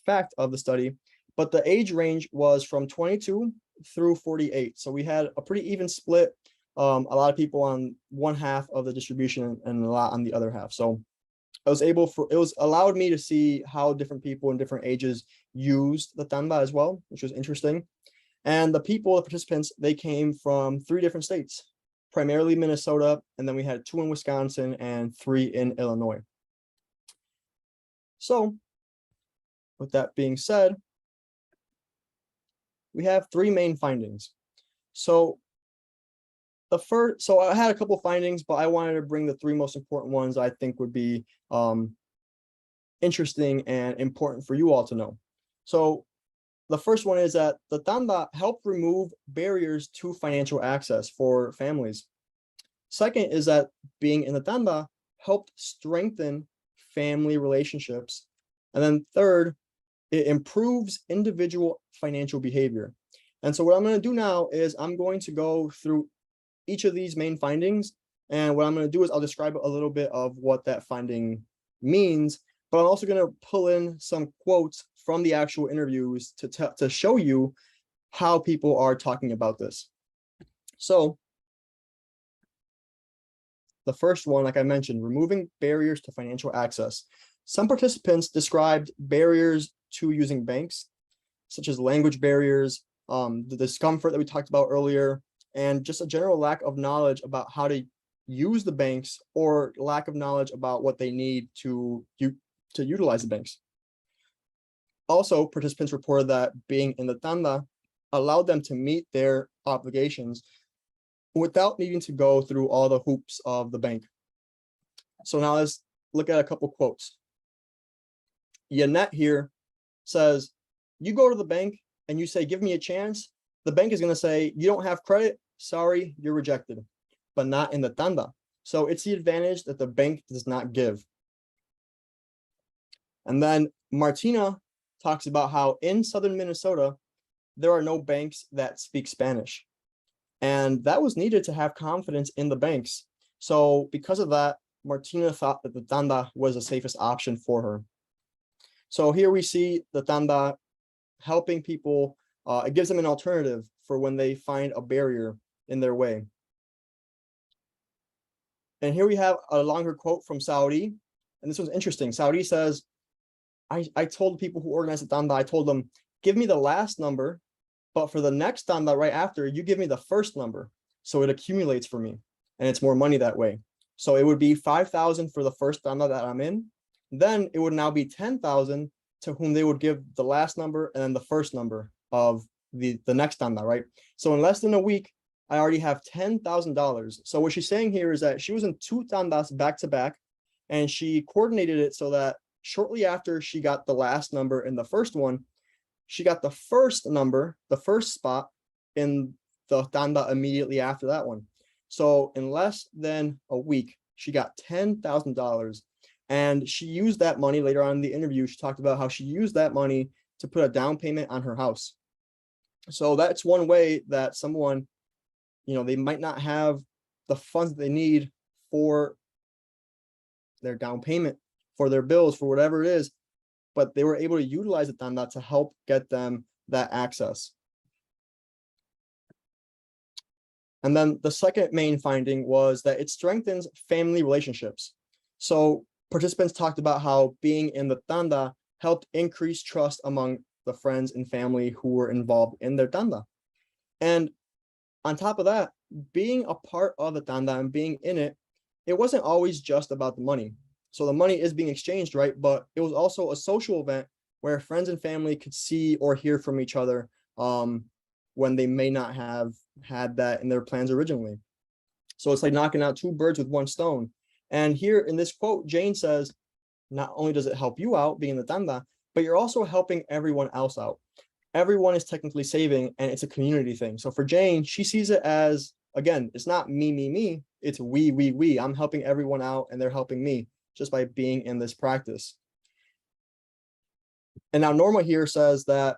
fact of the study. But the age range was from 22 through 48. So we had a pretty even split, a lot of people on one half of the distribution and a lot on the other half. So I was allowed me to see how different people in different ages used the tanda as well, which was interesting. And the participants, they came from 3 different states, primarily Minnesota, and then we had 2 in Wisconsin and 3 in Illinois. So with that being said, we have 3 main findings. So I had a couple findings, but I wanted to bring the 3 most important ones I think would be interesting and important for you all to know. So the first one is that the tanda helped remove barriers to financial access for families. Second is that being in the tanda helped strengthen family relationships. And then third, it improves individual financial behavior. And so what I'm going to do now is I'm going to go through each of these main findings. And what I'm going to do is I'll describe a little bit of what that finding means, but I'm also going to pull in some quotes from the actual interviews to show you how people are talking about this. So the first one, like I mentioned, removing barriers to financial access. Some participants described barriers to using banks, such as language barriers, the discomfort that we talked about earlier, and just a general lack of knowledge about how to use the banks or lack of knowledge about what they need to utilize the banks. Also, participants reported that being in the tanda allowed them to meet their obligations without needing to go through all the hoops of the bank. So now let's look at a couple quotes. Yanette here says, you go to the bank and you say, give me a chance. The bank is going to say, you don't have credit. Sorry, you're rejected, but not in the tanda. So it's the advantage that the bank does not give. And then Martina talks about how in southern Minnesota, there are no banks that speak Spanish. And that was needed to have confidence in the banks. So because of that, Martina thought that the tanda was the safest option for her. So here we see the tanda helping people. It gives them an alternative for when they find a barrier in their way. And here we have a longer quote from Saudi. And this was interesting. Saudi says, I told people who organized the tanda, I told them, give me the last number, but for the next tanda right after, you give me the first number. So it accumulates for me and it's more money that way. So it would be 5,000 for the first tanda that I'm in. Then it would now be 10,000 to whom they would give the last number and then the first number of the next tanda, right? So in less than a week, I already have $10,000. So what she's saying here is that she was in 2 tandas back to back, and she coordinated it so that shortly after she got the last number in the first one, she got the first number, the first spot in the tanda immediately after that one. So in less than a week, she got $10,000. And she used that money later on in the interview. She talked about how she used that money to put a down payment on her house. So that's one way that someone, they might not have the funds that they need for their down payment, for their bills, for whatever it is, but they were able to utilize the tanda to help get them that access. And then the second main finding was that it strengthens family relationships. So participants talked about how being in the tanda helped increase trust among the friends and family who were involved in their tanda. And on top of that, being a part of the tanda and being in it, it wasn't always just about the money. So the money is being exchanged, right? But it was also a social event where friends and family could see or hear from each other when they may not have had that in their plans originally. So it's like knocking out two birds with one stone. And here in this quote, Jane says, not only does it help you out being the tanda, but you're also helping everyone else out. Everyone is technically saving, and it's a community thing. So for Jane, she sees it as, again, it's not me, it's we. I'm helping everyone out and they're helping me just by being in this practice. And now Norma here says that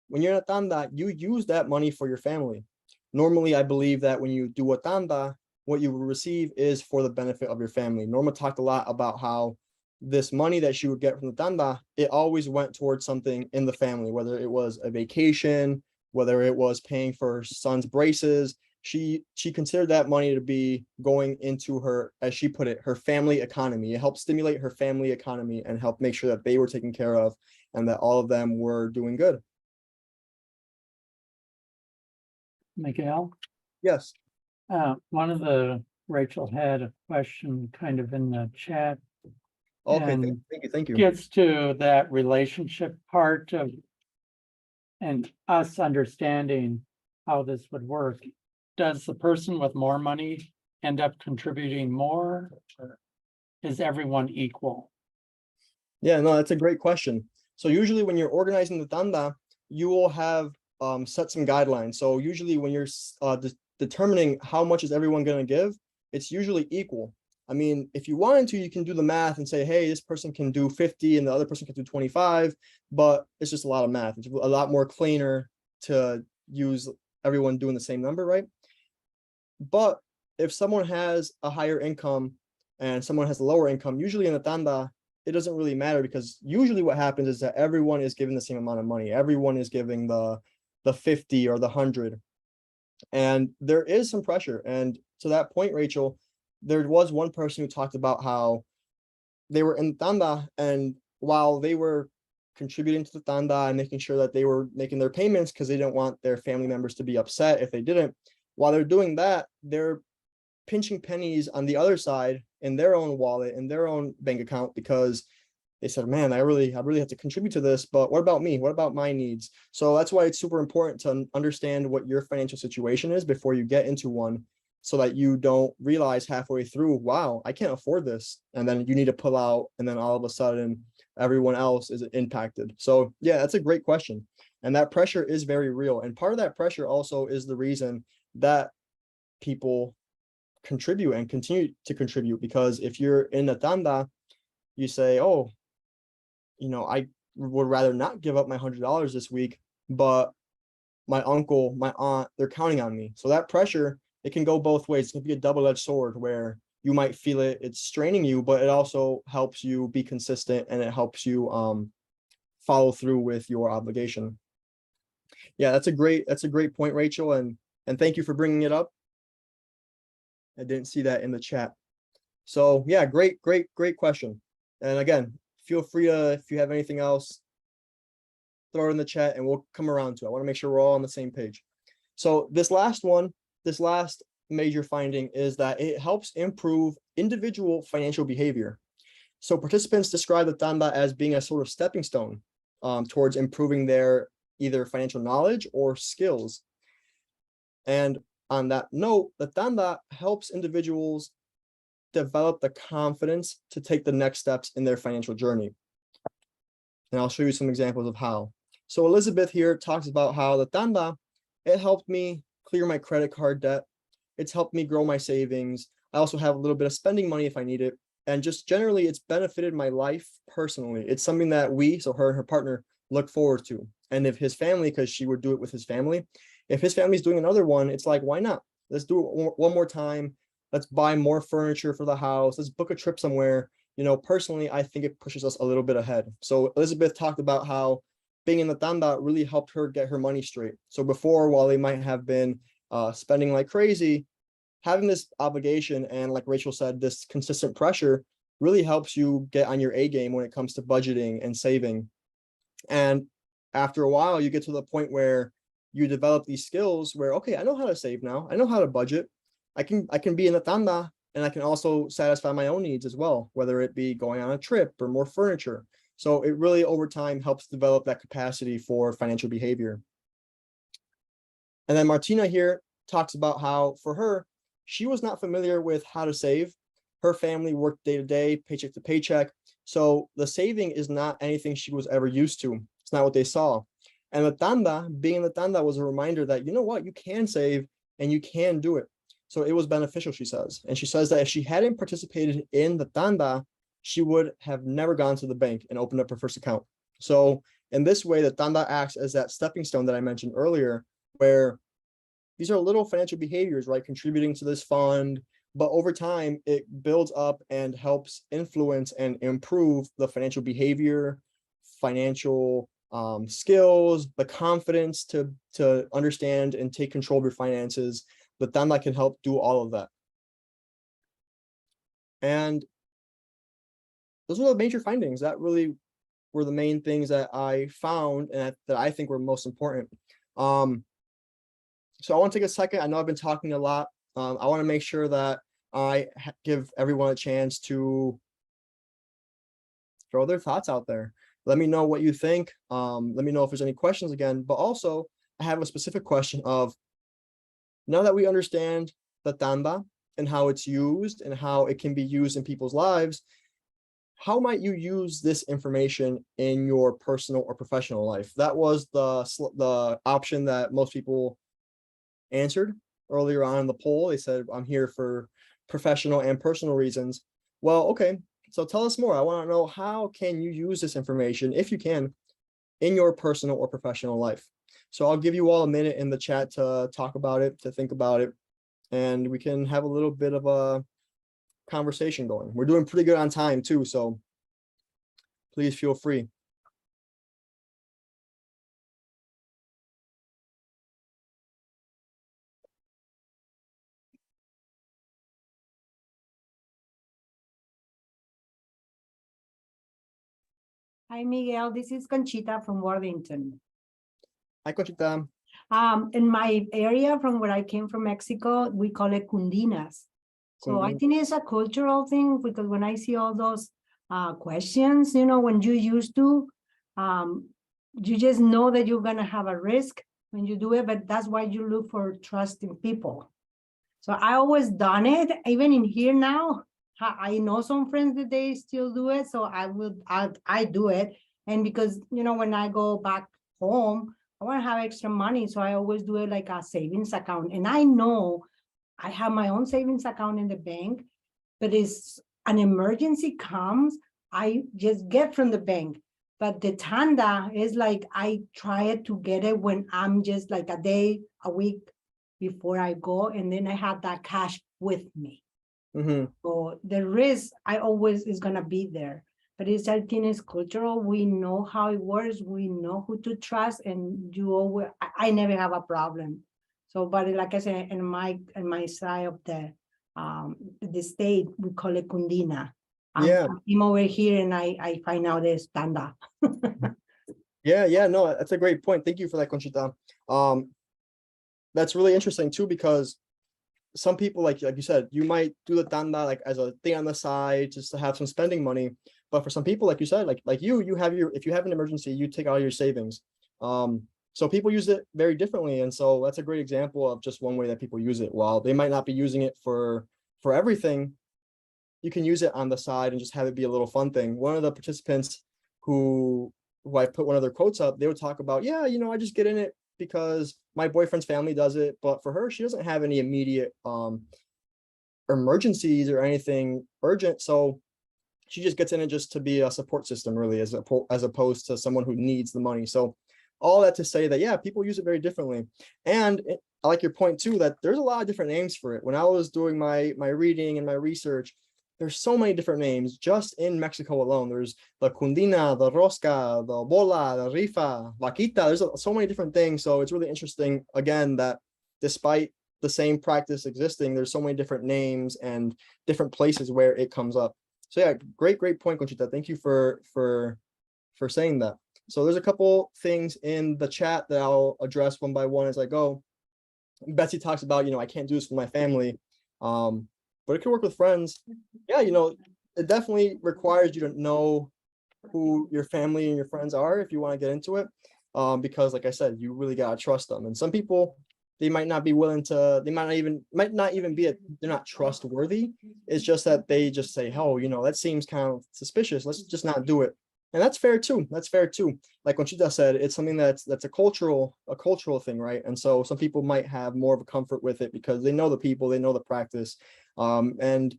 when you're in a tanda, you use that money for your family. Normally, I believe that when you do a tanda, what you will receive is for the benefit of your family. Norma talked a lot about how this money that she would get from the tanda, it always went towards something in the family, whether it was a vacation, whether it was paying for her son's braces. She considered that money to be going into her, as she put it, her family economy. It helped stimulate her family economy and help make sure that they were taken care of and that all of them were doing good. Miguel? Yes. Rachel had a question kind of in the chat. Okay, and thank you. Gets to that relationship part of, and us understanding how this would work. Does the person with more money end up contributing more, or is everyone equal? Yeah, no, that's a great question. So usually when you're organizing the tanda, you will have set some guidelines. So usually when you're determining how much is everyone going to give, it's usually equal. I mean, if you wanted to, you can do the math and say, hey, this person can do 50 and the other person can do 25, but it's just a lot of math. It's a lot more cleaner to use everyone doing the same number, right? But if someone has a higher income and someone has a lower income, usually in the tanda, it doesn't really matter, because usually what happens is that everyone is giving the same amount of money. Everyone is giving the 50 or the 100. And there is some pressure. And to that point, Rachel, there was one person who talked about how they were in tanda, and while they were contributing to the tanda and making sure that they were making their payments because they didn't want their family members to be upset if they didn't, while they're doing that, they're pinching pennies on the other side in their own wallet, in their own bank account, because they said, man, I really have to contribute to this, but what about me? What about my needs? So that's why it's super important to understand what your financial situation is before you get into one, so that you don't realize halfway through, wow, I can't afford this. And then you need to pull out, and then all of a sudden everyone else is impacted. So yeah, that's a great question. And that pressure is very real. And part of that pressure also is the reason that people contribute and continue to contribute, because if you're in a tanda, you say, oh, I would rather not give up my $100 this week, but my uncle, my aunt, they're counting on me. So that pressure, it can go both ways. It can be a double-edged sword where you might feel it's straining you, but it also helps you be consistent, and it helps you follow through with your obligation. Yeah, that's a great point, Rachel, and thank you for bringing it up. I didn't see that in the chat. So yeah, great question. And again, feel free to, if you have anything else, throw it in the chat and we'll come around to it. I want to make sure we're all on the same page. So this last major finding is that it helps improve individual financial behavior. So participants describe the tanda as being a sort of stepping stone towards improving their either financial knowledge or skills. And on that note, the tanda helps individuals develop the confidence to take the next steps in their financial journey. And I'll show you some examples of how. So Elizabeth here talks about how the tanda, it helped me clear my credit card debt. It's helped me grow my savings. I also have a little bit of spending money if I need it. And just generally, it's benefited my life personally. It's something that so her and her partner, look forward to. And if his family, because she would do it with his family, if his family's doing another one, it's like, why not? Let's do it one more time. Let's buy more furniture for the house. Let's book a trip somewhere. Personally, I think it pushes us a little bit ahead. So Elizabeth talked about how being in the tanda really helped her get her money straight. So before, while they might have been spending like crazy, having this obligation and, like Rachel said, this consistent pressure really helps you get on your A game when it comes to budgeting and saving. And after a while, you get to the point where you develop these skills where, okay, I know how to save now. I know how to budget. I can be in the tanda, and I can also satisfy my own needs as well, whether it be going on a trip or more furniture. So it really over time helps develop that capacity for financial behavior. And then Martina here talks about how for her, she was not familiar with how to save. Her family worked day to day, paycheck to paycheck. So the saving is not anything she was ever used to. It's not what they saw. And the tanda, being in the tanda, was a reminder that, you know what, you can save and you can do it. So it was beneficial, she says. And she says that if she hadn't participated in the tanda, she would have never gone to the bank and opened up her first account. So in this way, the tanda acts as that stepping stone that I mentioned earlier, where these are little financial behaviors, right? Contributing to this fund, but over time it builds up and helps influence and improve the financial behavior, financial skills, the confidence to understand and take control of your finances. The tanda can help do all of that. And those are the major findings that really were the main things that I found and that I think were most important. So I want to take a second. I know I've been talking a lot. I want to make sure that I give everyone a chance to throw their thoughts out there. Let me know what you think. Let me know if there's any questions again, but also I have a specific question of, now that we understand the tanda and how it's used and how it can be used in people's lives, how might you use this information in your personal or professional life? That was the option that most people answered earlier on in the poll. They said, I'm here for professional and personal reasons. Well, okay, so tell us more. I want to know, how can you use this information, if you can, in your personal or professional life? So I'll give you all a minute in the chat to talk about it, to think about it, and we can have a little bit of a conversation going. We're doing pretty good on time too, so please feel free. Hi, Miguel. This is Conchita from Worthington. Hi, Conchita. In my area from where I came from, Mexico, we call it cundinas. So I think it's a cultural thing, because when I see all those questions, you know, when you used to, you just know that you're going to have a risk when you do it, but that's why you look for trusting people. So I always done it, even in here now. I know some friends that they still do it, so I do it. And because, you know, when I go back home, I want to have extra money, so I always do it like a savings account. And I know I have my own savings account in the bank, but it's an emergency comes, I just get from the bank. But the tanda is like, I try to get it when I'm just like a day, a week before I go, and then I have that cash with me. So the risk I always is gonna be there, but it's, I think it's cultural. We know how it works. We know who to trust, and you always. I never have a problem. So, but like I said, in my side of the state, we call it kundina. Yeah. I'm over here, and I find out there's tanda. Yeah, no, that's a great point. Thank you for that, Conchita. That's really interesting too, because some people, like you said, you might do the tanda like as a thing on the side just to have some spending money. But for some people, like you said, like you have if you have an emergency, you take out your savings. So people use it very differently. And so that's a great example of just one way that people use it. While they might not be using it for everything, you can use it on the side and just have it be a little fun thing. One of the participants who I put one of their quotes up, they would talk about, yeah, you know, I just get in it because my boyfriend's family does it, but for her, she doesn't have any immediate emergencies or anything urgent, so she just gets in it just to be a support system, really, as opposed to someone who needs the money. So all that to say that, yeah, people use it very differently. And I like your point too, that there's a lot of different names for it. When I was doing my reading and my research, there's so many different names just in Mexico alone. There's the cundina, the rosca, the bola, the rifa, vaquita. There's so many different things. So it's really interesting, again, that despite the same practice existing, there's so many different names and different places where it comes up. So yeah, great point, Conchita. Thank you for saying that. So there's a couple things in the chat that I'll address one by one as I go. Betsy talks about, you know, I can't do this with my family. But it can work with friends. Yeah, you know, it definitely requires you to know who your family and your friends are if you want to get into it. Because like I said, you really gotta trust them. And some people, they might not be willing to, they might not even be, they're not trustworthy. It's just that they just say, oh, that seems kind of suspicious. Let's just not do it. And that's fair too. That's fair too. Like when Chita said, it's something that's a cultural thing, right? And so some people might have more of a comfort with it because they know the people, they know the practice. And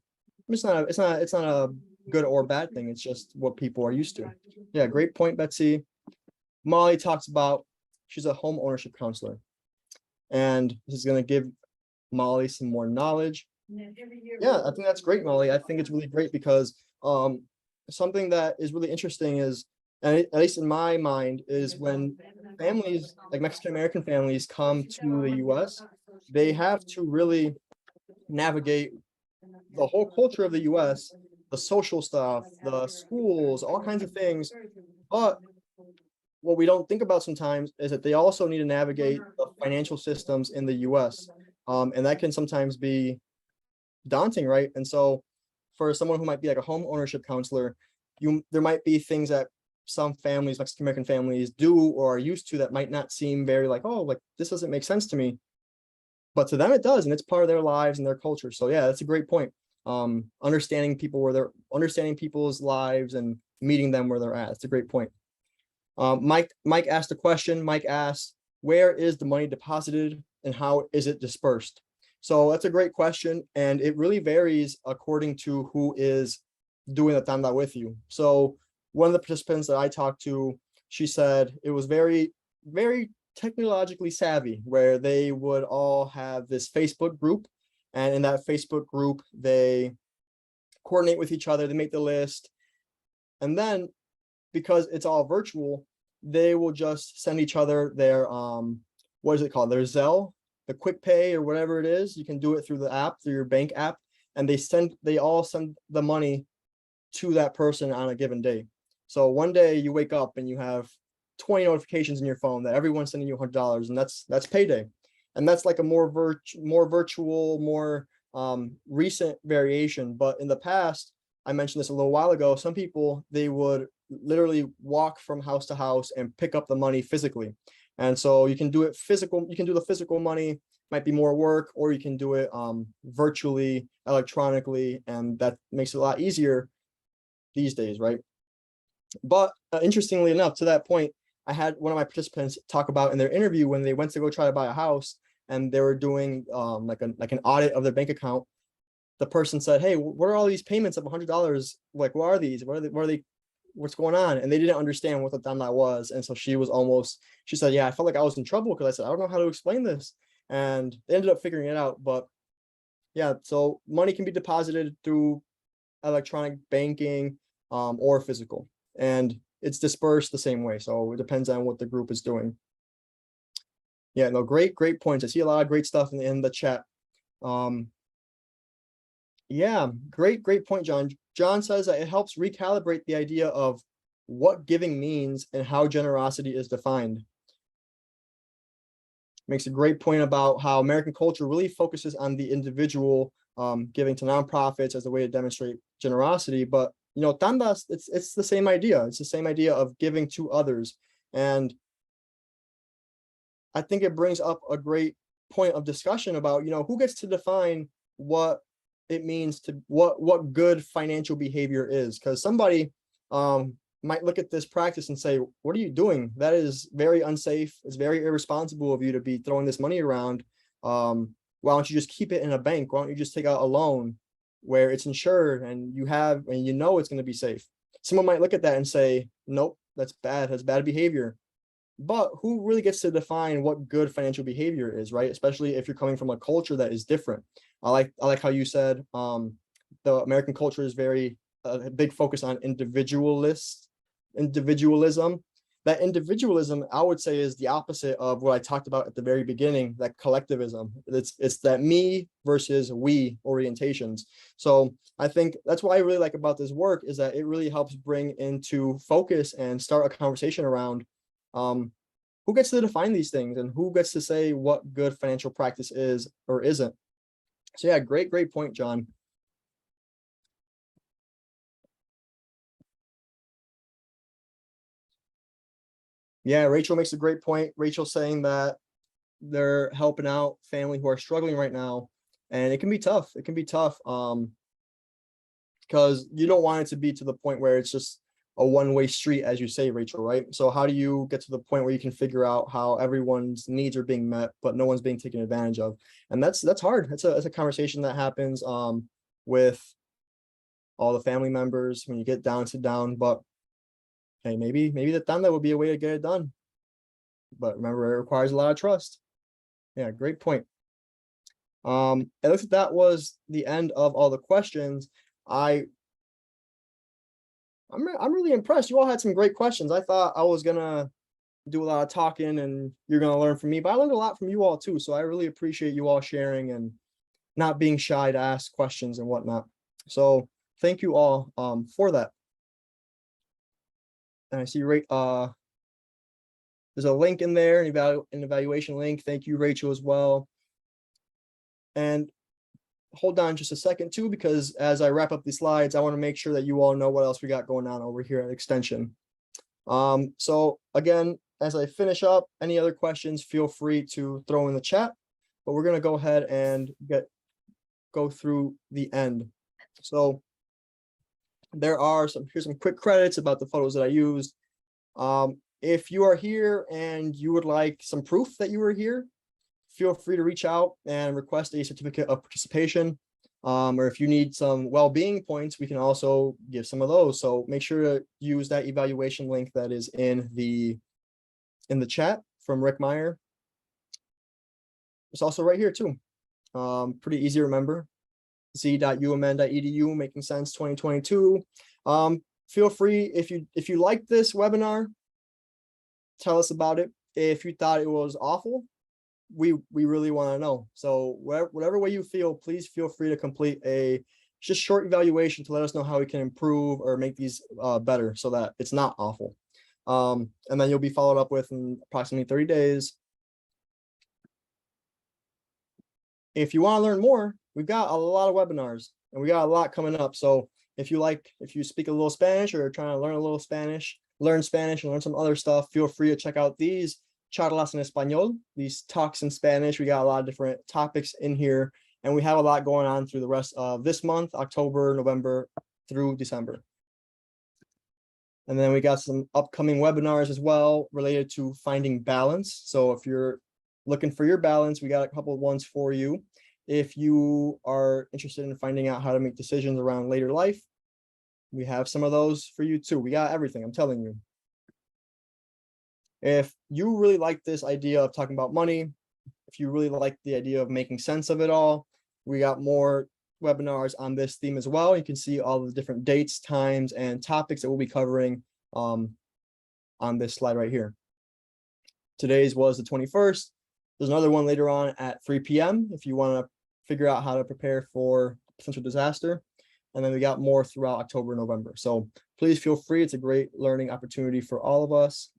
it's not a good or bad thing. It's just what people are used to. Yeah, great point, Betsy. Molly talks about, she's a home ownership counselor. And this is going to give Molly some more knowledge. Yeah, I think that's great, Molly. I think it's really great because something that is really interesting is, and at least in my mind, is when families, like Mexican American families, come to the US, they have to really navigate the whole culture of the US, the social stuff, the schools, all kinds of things. But what we don't think about sometimes is that they also need to navigate the financial systems in the US. And that can sometimes be daunting, right? And so for someone who might be like a home ownership counselor, there might be things that some families, Mexican American families, do or are used to that might not seem very like, oh, like this doesn't make sense to me. But to them it does, and it's part of their lives and their culture. So yeah, that's a great point. Understanding people's lives and meeting them where they're at. It's a great point. Mike asked a question. Mike asked, where is the money deposited and how is it dispersed? So that's a great question. And it really varies according to who is doing the tanda with you. So one of the participants that I talked to, she said it was very, very technologically savvy, where they would all have this Facebook group. And in that Facebook group, they coordinate with each other, they make the list. And then because it's all virtual, they will just send each other their what is it called? Their Zelle, the quick pay or whatever it is. You can do it through the app, through your bank app, and they all send the money to that person on a given day. So one day you wake up and you have 20 notifications in your phone that everyone's sending you $100, and that's payday. And that's like a more virtual, more recent variation. But in the past, I mentioned this a little while ago, some people, they would literally walk from house to house and pick up the money physically. And so you can do it physical, you can do the physical money, might be more work, or you can do it virtually, electronically, and that makes it a lot easier these days, right? But interestingly enough, to that point, I had one of my participants talk about in their interview when they went to go try to buy a house and they were doing like an audit of their bank account. The person said, hey, what are all these payments of $100? Like, what are these? What are they? What's going on? And they didn't understand what the tanda was. And so she said, yeah, I felt like I was in trouble because I said, I don't know how to explain this. And they ended up figuring it out. But yeah, so money can be deposited through electronic banking or physical, and it's dispersed the same way. So it depends on what the group is doing. Yeah, no, great points. I see a lot of great stuff in the chat. Yeah, great point, John. John says that it helps recalibrate the idea of what giving means and how generosity is defined. Makes a great point about how American culture really focuses on the individual, giving to nonprofits as a way to demonstrate generosity. But tandas, it's the same idea. It's the same idea of giving to others. And I think it brings up a great point of discussion about, who gets to define what it means to what good financial behavior is. Because somebody might look at this practice and say, what are you doing? That is very unsafe. It's very irresponsible of you to be throwing this money around. Why don't you just keep it in a bank? Why don't you just take out a loan where it's insured and it's going to be safe? Someone might look at that and say, nope, that's bad. That's bad behavior. But who really gets to define what good financial behavior is, right? Especially if you're coming from a culture that is different. I like how you said the American culture is very a big focus on individualism. That individualism, I would say, is the opposite of what I talked about at the very beginning, that collectivism. It's that me versus we orientations. So I think that's what I really like about this work, is that it really helps bring into focus and start a conversation around who gets to define these things and who gets to say what good financial practice is or isn't. So yeah, great point, John. Yeah, Rachel makes a great point. Rachel saying that they're helping out family who are struggling right now, and it can be tough. It can be tough. Because you don't want it to be to the point where it's just a one-way street, as you say, Rachel, right? So how do you get to the point where you can figure out how everyone's needs are being met, but no one's being taken advantage of? And that's hard. It's a conversation that happens with all the family members when you get down to down. But hey, maybe the tanda would be a way to get it done. But remember, it requires a lot of trust. Yeah, great point. It looks like that was the end of all the questions. I'm really impressed. You all had some great questions. I thought I was gonna do a lot of talking and you're gonna learn from me, but I learned a lot from you all too. So I really appreciate you all sharing and not being shy to ask questions and whatnot. So thank you all for that. And I see there's a link in there, an evaluation link. Thank you, Rachel, as well. And hold on just a second too, because as I wrap up these slides, I want to make sure that you all know what else we got going on over here at Extension. So again, as I finish up, any other questions, feel free to throw in the chat, but we're going to go ahead and go through the end. So here's some quick credits about the photos that I used. If you are here and you would like some proof that you were here, feel free to reach out and request a certificate of participation. Or if you need some well-being points, we can also give some of those. So make sure to use that evaluation link that is in the chat from Rick Meyer. It's also right here too. Pretty easy to remember. z.umn.edu, making sense 2022. Feel free, if you like this webinar, tell us about it. If you thought it was awful, we really want to know. So whatever way you feel, please feel free to complete a just short evaluation to let us know how we can improve or make these better so that it's not awful. And then you'll be followed up with in approximately 30 days. If you want to learn more, we've got a lot of webinars and we got a lot coming up. So if you speak a little Spanish or are trying to learn a little Spanish, learn Spanish and learn some other stuff, feel free to check out these charlas en español, these talks in Spanish. We got a lot of different topics in here, and we have a lot going on through the rest of this month, October, November through December. And then we got some upcoming webinars as well related to finding balance. So if you're looking for your balance, we got a couple of ones for you. If you are interested in finding out how to make decisions around later life, we have some of those for you too. We got everything, I'm telling you. If you really like this idea of talking about money, if you really like the idea of making sense of it all, we got more webinars on this theme as well. You can see all the different dates, times, and topics that we'll be covering on this slide right here. Today's was the 21st. There's another one later on at 3 p.m. if you want to figure out how to prepare for potential disaster. And then we got more throughout October and November. So please feel free. It's a great learning opportunity for all of us.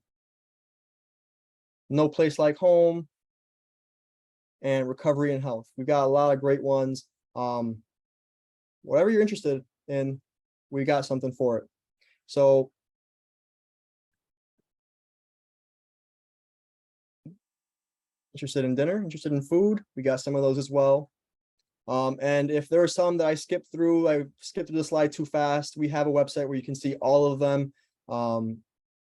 No Place Like Home, and Recovery and Health. We've got a lot of great ones. Whatever you're interested in, we got something for it. So interested in dinner, interested in food, we got some of those as well. And if there are some that I skipped through the slide too fast, we have a website where you can see all of them.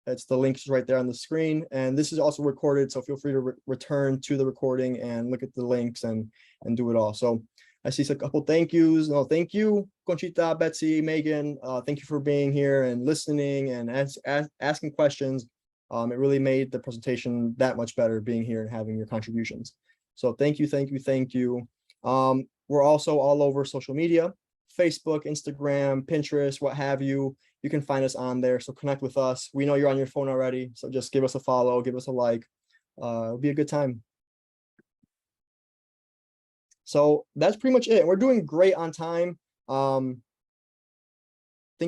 It's the links right there on the screen, and this is also recorded, so feel free to return to the recording and look at the links and do it all. So I see a couple thank yous. No, thank you, Conchita, Betsy, Megan. Thank you for being here and listening and asking questions. It really made the presentation that much better being here and having your contributions. So thank you, thank you, thank you. We're also all over social media, Facebook, Instagram, Pinterest, what have you. You can find us on there, so connect with us. We know you're on your phone already, so just give us a follow, give us a like. It'll be a good time. So that's pretty much it. We're doing great on time. Thank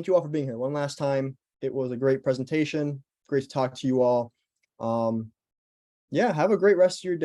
you all for being here one last time. It was a great presentation. Great to talk to you all. Yeah, have a great rest of your day.